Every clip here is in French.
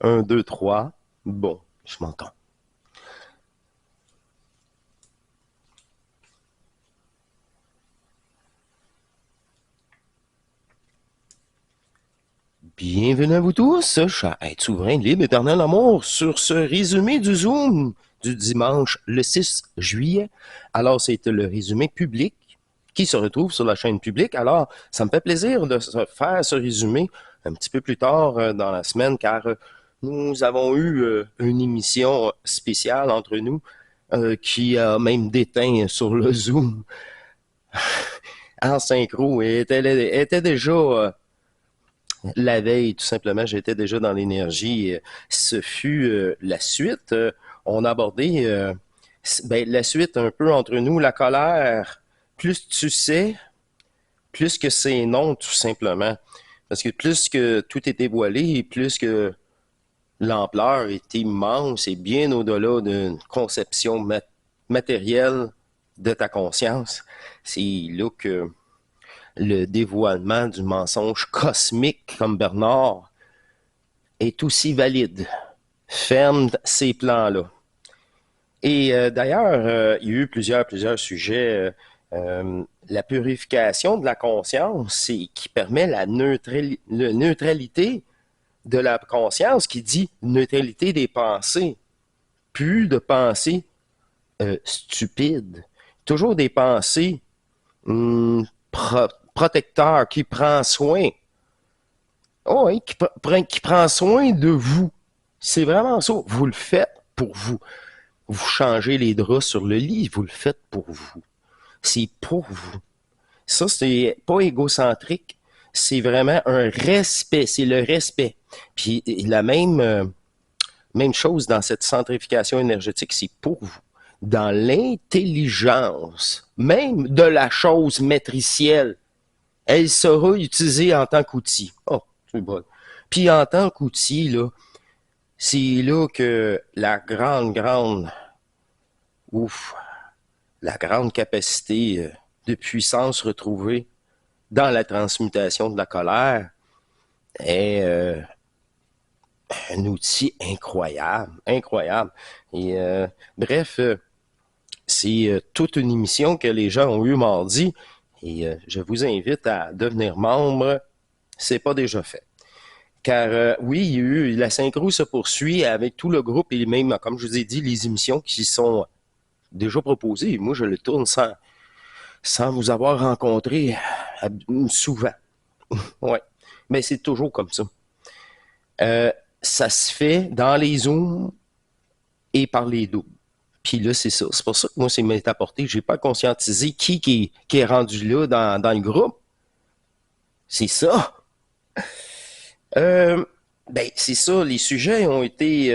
1, 2, 3. Bon, je m'entends. Bienvenue à vous tous, cher être souverain, libre, éternel amour, sur ce résumé du Zoom du dimanche le 6 juillet. Alors, c'est le résumé public qui se retrouve sur la chaîne publique. Alors, ça me fait plaisir de faire ce résumé un petit peu plus tard dans la semaine, car nous avons eu une émission spéciale entre nous qui a même déteint sur le Zoom en synchro et était déjà... la veille, tout simplement, j'étais déjà dans l'énergie. Ce fut la suite. On a abordé la suite un peu entre nous, la colère. Plus tu sais, plus que c'est non, tout simplement. Parce que plus que tout est dévoilé, plus que l'ampleur est immense et bien au-delà d'une conception matérielle de ta conscience. C'est là que le dévoilement du mensonge cosmique comme Bernard est aussi valide. Ferme ces plans-là. Et d'ailleurs, il y a eu plusieurs sujets. La purification de la conscience qui permet la neutralité de la conscience, qui dit neutralité des pensées. Plus de pensées stupides. Toujours des pensées protecteur, qui prend soin. Oh oui, qui prend soin de vous. C'est vraiment ça. Vous le faites pour vous. Vous changez les draps sur le lit, vous le faites pour vous. C'est pour vous. Ça, c'est pas égocentrique. C'est vraiment un respect. C'est le respect. Puis la même chose dans cette centrification énergétique, c'est pour vous. Dans l'intelligence, même de la chose matricielle, elle sera utilisée en tant qu'outil. Oh, c'est bon. Puis en tant qu'outil, là, c'est là que la grande capacité de puissance retrouvée dans la transmutation de la colère est un outil incroyable. Et bref, c'est toute une émission que les gens ont eu mardi. Et je vous invite à devenir membre. C'est pas déjà fait. Car oui, il y a eu, la synchro se poursuit avec tout le groupe et même, comme je vous ai dit, les émissions qui sont déjà proposées. Moi, je le tourne sans vous avoir rencontré souvent. Ouais. Mais c'est toujours comme ça. Ça se fait dans les Zooms et par les doubles. Puis là, c'est ça. C'est pour ça que moi, c'est m'est apporté. J'ai pas conscientisé qui est rendu là dans le groupe. C'est ça. C'est ça. Les sujets ont été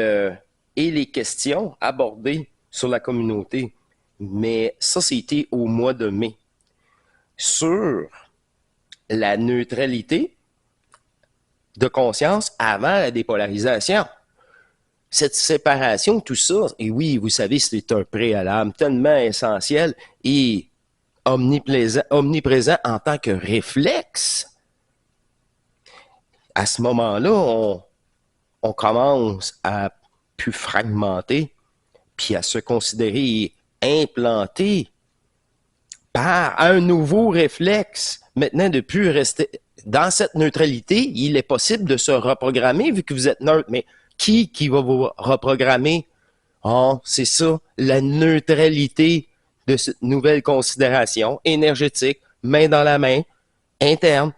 et les questions abordées sur la communauté. Mais ça, c'était au mois de mai. Sur la neutralité de conscience avant la dépolarisation. Cette séparation, tout ça, et oui, vous savez, c'est un préalable tellement essentiel et omniprésent en tant que réflexe. À ce moment-là, on commence à plus fragmenter, puis à se considérer implanté par un nouveau réflexe. Maintenant, de plus rester dans cette neutralité, il est possible de se reprogrammer vu que vous êtes neutre, mais qui va vous reprogrammer? Oh, c'est ça, la neutralité de cette nouvelle considération énergétique, main dans la main, interne.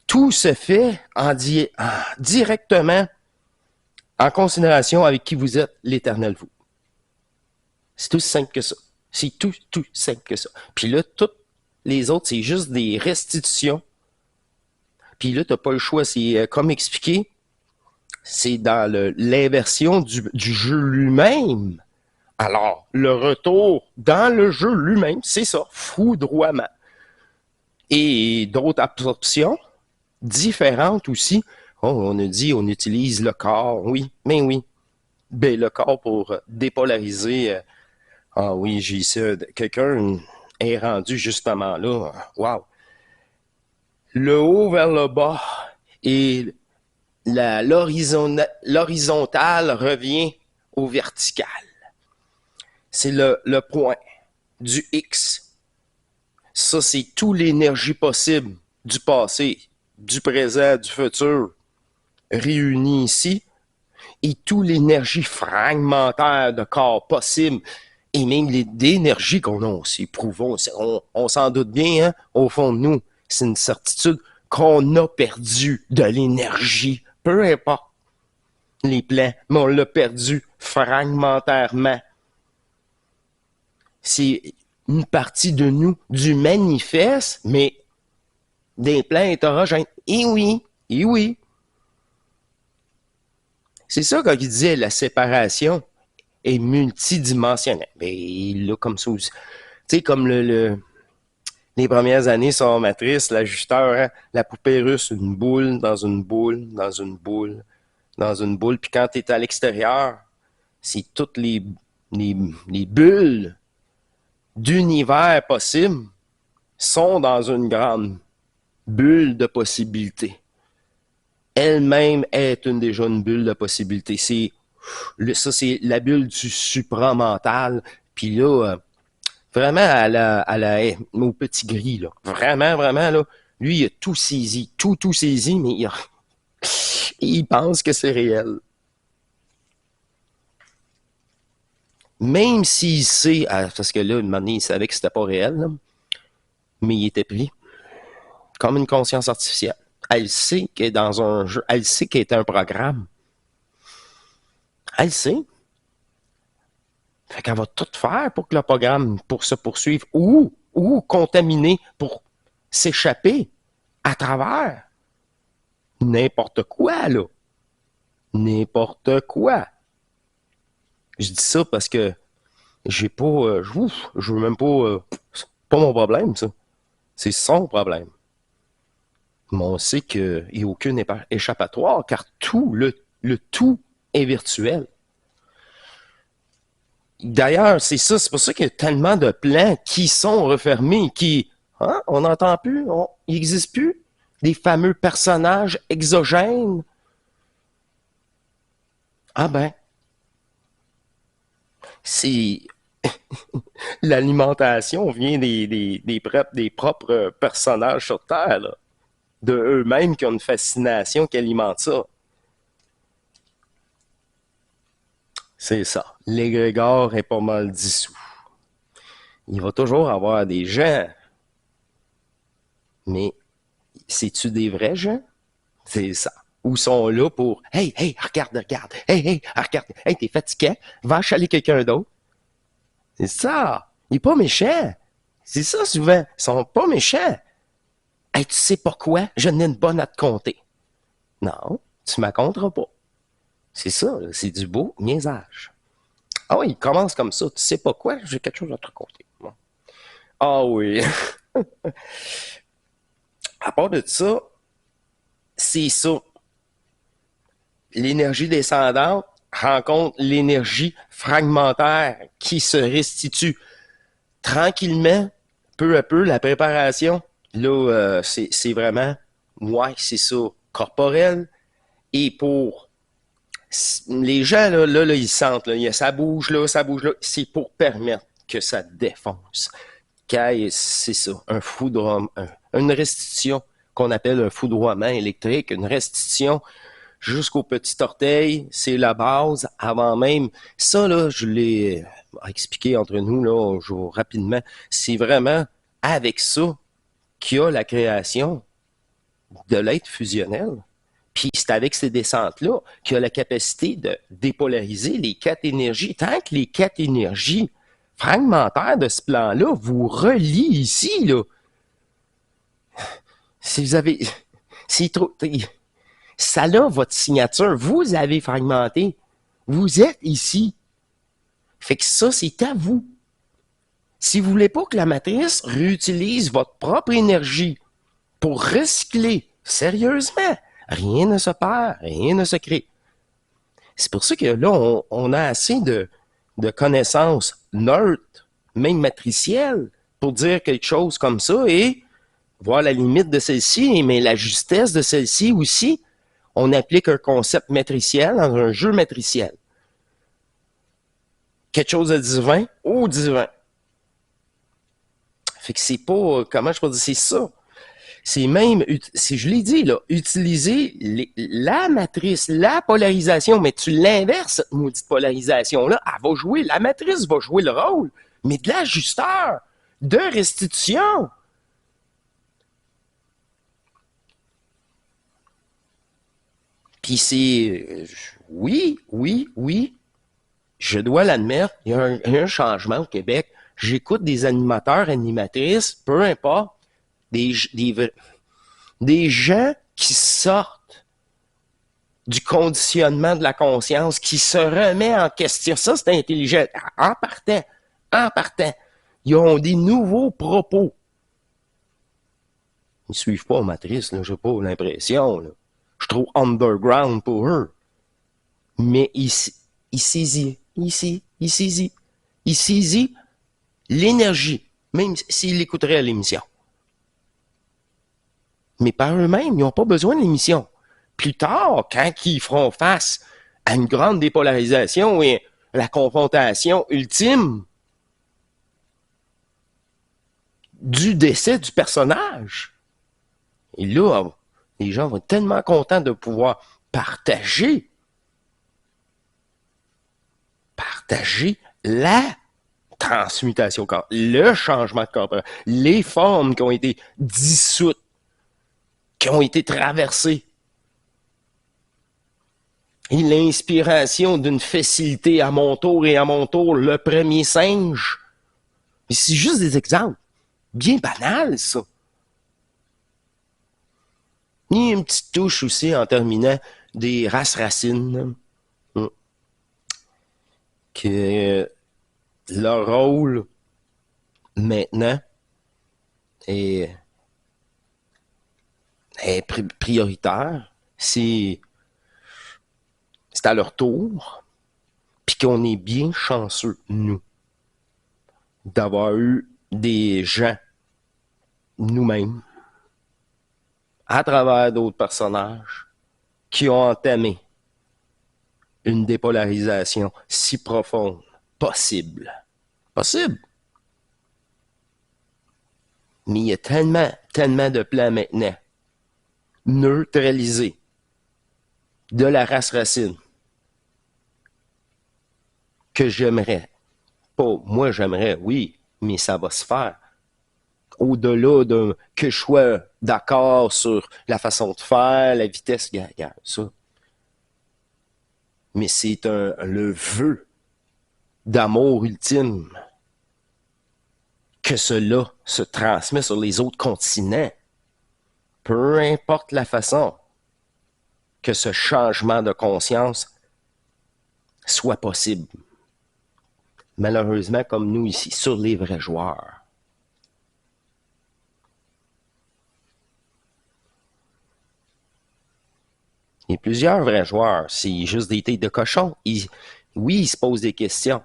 Tout se fait directement en considération avec qui vous êtes, l'éternel vous. C'est tout simple que ça. C'est tout simple que ça. Puis là, toutes les autres, c'est juste des restitutions. Puis là, t'as pas le choix. C'est comme expliqué, c'est dans l'inversion du jeu lui-même. Alors, le retour dans le jeu lui-même, c'est ça, foudroiement. Et d'autres absorptions différentes aussi. Oh, on a dit, on utilise le corps, oui, mais oui. Ben, le corps pour dépolariser. Ah oui, j'ai ça. Quelqu'un est rendu justement là. Wow. Le haut vers le bas et l'horizontale revient au vertical. C'est le point du X. Ça, c'est toute l'énergie possible du passé, du présent, du futur, réunie ici, et toute l'énergie fragmentaire de corps possible, et même l'énergie qu'on a aussi, prouvons, on s'en doute bien, hein, au fond de nous, c'est une certitude qu'on a perdu de l'énergie, peu importe les plans, mais on l'a perdu fragmentairement. C'est une partie de nous, du manifeste, mais des plans hétérogènes. Et oui, et oui. C'est ça quand il disait la séparation est multidimensionnelle. Mais là, comme ça aussi. Tu sais, comme les premières années sur Matrice, l'ajusteur, hein, la poupée russe, une boule dans une boule, dans une boule, dans une boule. Puis quand tu es à l'extérieur, c'est toutes les bulles d'univers possibles sont dans une grande bulle de possibilités. Elle-même est déjà une bulle de possibilités. Ça, c'est la bulle du supramental. Puis là, vraiment au petit gris, là. Vraiment, vraiment, là. Lui, il a tout saisi, tout saisi, mais il pense que c'est réel. Même s'il sait, parce que là, une moment donné, il savait que c'était pas réel, là, mais il était pris comme une conscience artificielle. Elle sait qu'elle est dans un jeu, elle sait qu'elle est un programme. Elle sait. Fait qu'elle va tout faire pour que le programme, pour se poursuivre ou contaminer, pour s'échapper à travers n'importe quoi, là. N'importe quoi. Je dis ça parce que j'ai pas, je veux même pas, c'est pas mon problème, ça. C'est son problème. Mais on sait qu'il n'y a aucune échappatoire, car tout, le tout est virtuel. D'ailleurs, c'est pour ça qu'il y a tellement de plans qui sont refermés, on n'entend plus, il n'existe plus. Des fameux personnages exogènes. Ah ben, c'est l'alimentation vient des propres personnages sur Terre, là, de eux-mêmes qui ont une fascination qui alimente ça. C'est ça. L'égrégore est pas mal dissous. Il va toujours avoir des gens. Mais c'est-tu des vrais gens? C'est ça. Ou sont là pour hey, regarde. Hey, regarde. Hey, t'es fatigué? Va achaler quelqu'un d'autre. C'est ça. Il est pas méchant. C'est ça souvent. Ils sont pas méchants. Hey, tu sais pas quoi? Je n'ai une bonne à te compter. Non, tu m'en compteras pas. C'est ça, c'est du beau niaisage. Ah oui, il commence comme ça. Tu sais pas quoi? J'ai quelque chose à te raconter. Bon. Ah oui. À part de ça, c'est ça. L'énergie descendante rencontre l'énergie fragmentaire qui se restitue tranquillement, peu à peu, la préparation. Là, c'est vraiment, ouais, c'est ça, corporel. Et pour les gens, là ils sentent, là, ça bouge là, c'est pour permettre que ça défonce. C'est ça, un foudroiement, une restitution qu'on appelle un foudroiement électrique, une restitution jusqu'au petit orteil, c'est la base avant même. Ça, là, je l'ai expliqué entre nous, là, rapidement. C'est vraiment avec ça qu'il y a la création de l'être fusionnel. Puis c'est avec ces descentes-là qu'il y a la capacité de dépolariser les 4 énergies. Tant que les 4 énergies fragmentaires de ce plan-là vous relient ici, là, si vous avez... C'est trop... Ça a votre signature. Vous avez fragmenté. Vous êtes ici. Fait que ça, c'est à vous. Si vous voulez pas que la matrice réutilise votre propre énergie pour recycler sérieusement, rien ne se perd, rien ne se crée. C'est pour ça que là, on a assez de connaissances neutres, même matricielles, pour dire quelque chose comme ça et voir la limite de celle-ci, mais la justesse de celle-ci aussi. On applique un concept matriciel dans un jeu matriciel. Quelque chose de divin au divin. Fait que c'est pas, comment je peux dire, c'est ça. C'est même, je l'ai dit, là, utiliser la matrice, la polarisation, mais tu l'inverses, cette maudite polarisation-là, elle va jouer, la matrice va jouer le rôle, mais de l'ajusteur, de restitution. Puis c'est, oui, je dois l'admettre, il y a un changement au Québec. J'écoute des animateurs, animatrices, peu importe, des gens qui sortent du conditionnement de la conscience, qui se remet en question. Ça, c'est intelligent. En partant, ils ont des nouveaux propos. Ils ne suivent pas Matrice, là, j'ai pas l'impression. Là. Je suis trop underground pour eux. Mais il saisit l'énergie, même s'ils écouteraient l'émission. Mais par eux-mêmes, ils n'ont pas besoin de l'émission. Plus tard, quand ils feront face à une grande dépolarisation et la confrontation ultime du décès du personnage, et là, les gens vont être tellement contents de pouvoir partager la transmutation, le changement de corps, les formes qui ont été dissoutes, qui ont été traversées. Et l'inspiration d'une facilité à mon tour et à mon tour, le premier singe. Mais c'est juste des exemples. Bien banal, ça. Il y a une petite touche aussi en terminant des races racines. Que leur rôle maintenant est prioritaire. C'est à leur tour. Puis qu'on est bien chanceux, nous, d'avoir eu des gens, nous-mêmes, à travers d'autres personnages, qui ont entamé une dépolarisation si profonde, possible. Possible. Mais il y a tellement de plans maintenant neutralisés de la race racine que j'aimerais. Pas, moi j'aimerais, oui, mais ça va se faire. Au-delà de que je sois d'accord sur la façon de faire, la vitesse, ça. Mais c'est le vœu d'amour ultime que cela se transmet sur les autres continents. Peu importe la façon que ce changement de conscience soit possible. Malheureusement, comme nous ici, sur les vrais joueurs. Il y a plusieurs vrais joueurs. C'est juste des têtes de cochon. Oui, ils se posent des questions,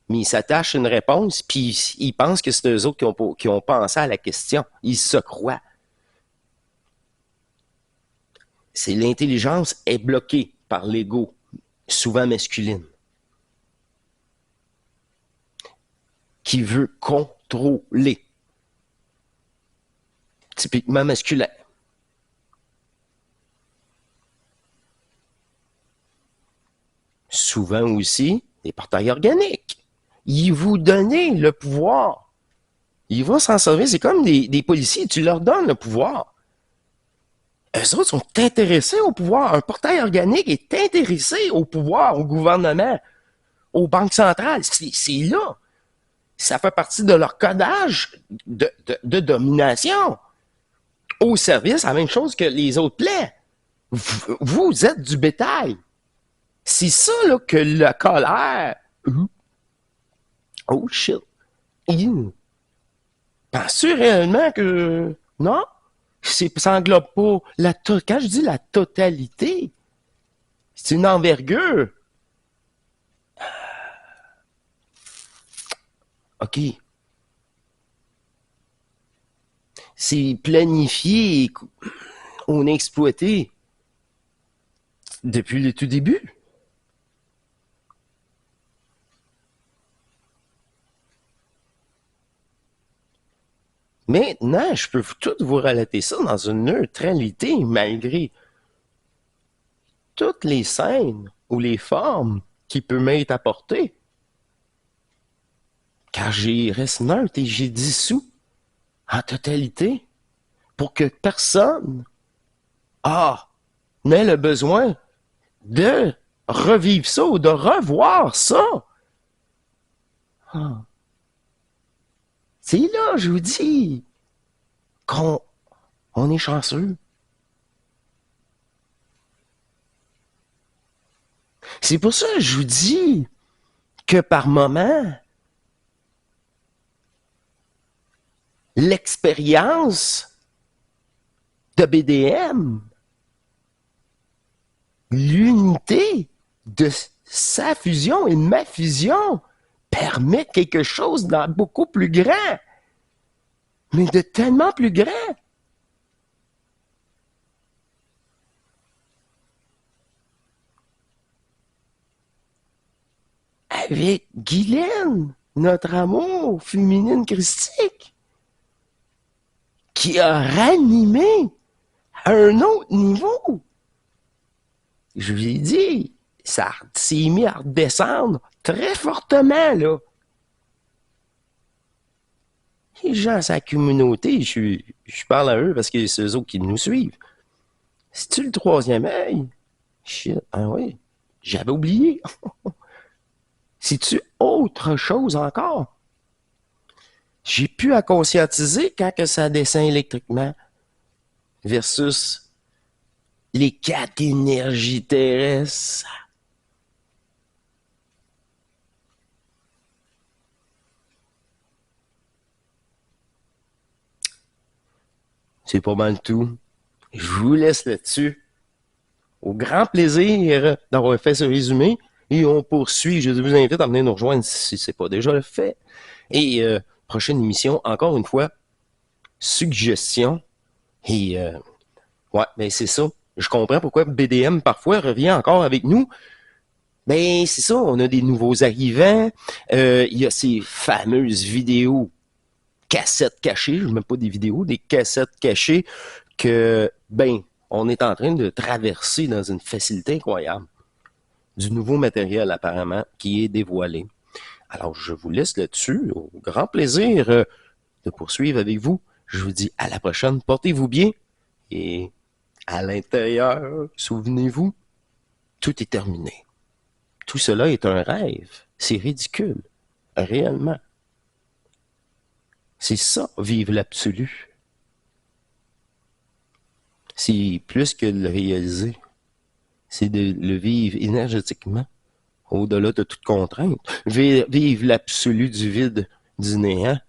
mais ils s'attachent à une réponse, puis ils pensent que c'est eux autres qui ont pensé à la question. Ils se croient. C'est l'intelligence est bloquée par l'ego, souvent masculine, qui veut contrôler. Typiquement masculin. Souvent aussi, des portails organiques. Ils vous donnent le pouvoir. Ils vont s'en servir. C'est comme des policiers. Tu leur donnes le pouvoir. Eux autres sont intéressés au pouvoir. Un portail organique est intéressé au pouvoir, au gouvernement, aux banques centrales. C'est là. Ça fait partie de leur codage de domination. Au service, la même chose que les autres plaies. Vous êtes du bétail. C'est ça là, que la colère... Oh shit. Penses-tu réellement que... Non? Ça englobe pas... Quand je dis la totalité, c'est une envergure. OK. C'est planifié, on a exploité. depuis le tout début. Maintenant, je peux tout vous relater ça dans une neutralité, malgré toutes les scènes ou les formes qui peuvent m'être apportées. Car j'y reste neutre et j'ai dissous en totalité pour que personne n'ait le besoin de revivre ça ou de revoir ça. Ah. C'est là, je vous dis, qu'on est chanceux. C'est pour ça que je vous dis que par moment, l'expérience de BDM, l'unité de sa fusion et de ma fusion permet quelque chose de beaucoup plus grand, mais de tellement plus grand. Avec Guylaine, notre amour féminine christique, qui a ranimé à un autre niveau. Je lui ai dit, ça s'est mis à redescendre très fortement, là. Les gens de sa communauté, je parle à eux parce que c'est eux autres qui nous suivent. C'est-tu le troisième œil? Shit, ah oui, j'avais oublié. C'est-tu autre chose encore? J'ai pu à conscientiser quand que ça descend électriquement versus les 4 énergies terrestres. C'est pas mal tout. Je vous laisse là-dessus. Au grand plaisir d'avoir fait ce résumé. Et on poursuit. Je vous invite à venir nous rejoindre si ce n'est pas déjà le fait. Et prochaine émission, encore une fois, suggestion. Et ouais, ben c'est ça. Je comprends pourquoi BDM parfois revient encore avec nous. Ben c'est ça, on a des nouveaux arrivants. Il y a ces fameuses vidéos cassettes cachées, je ne mets pas des vidéos, des cassettes cachées que, ben, on est en train de traverser dans une facilité incroyable. Du nouveau matériel, apparemment, qui est dévoilé. Alors, je vous laisse là-dessus. Au grand plaisir de poursuivre avec vous. Je vous dis à la prochaine. Portez-vous bien. Et à l'intérieur, souvenez-vous, tout est terminé. Tout cela est un rêve. C'est ridicule. Réellement. C'est ça, vivre l'absolu. C'est plus que de le réaliser. C'est de le vivre énergétiquement, au-delà de toute contrainte. Vivre l'absolu du vide, du néant.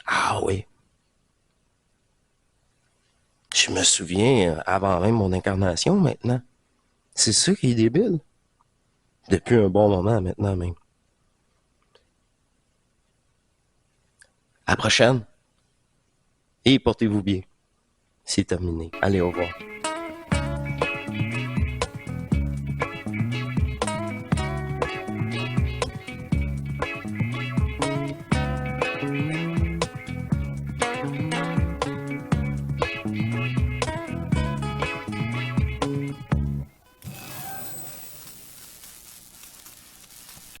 Ah oui. Je me souviens, avant même mon incarnation, maintenant. C'est ça qui est débile. Depuis un bon moment, maintenant même. À la prochaine. Et portez-vous bien. C'est terminé. Allez, au revoir.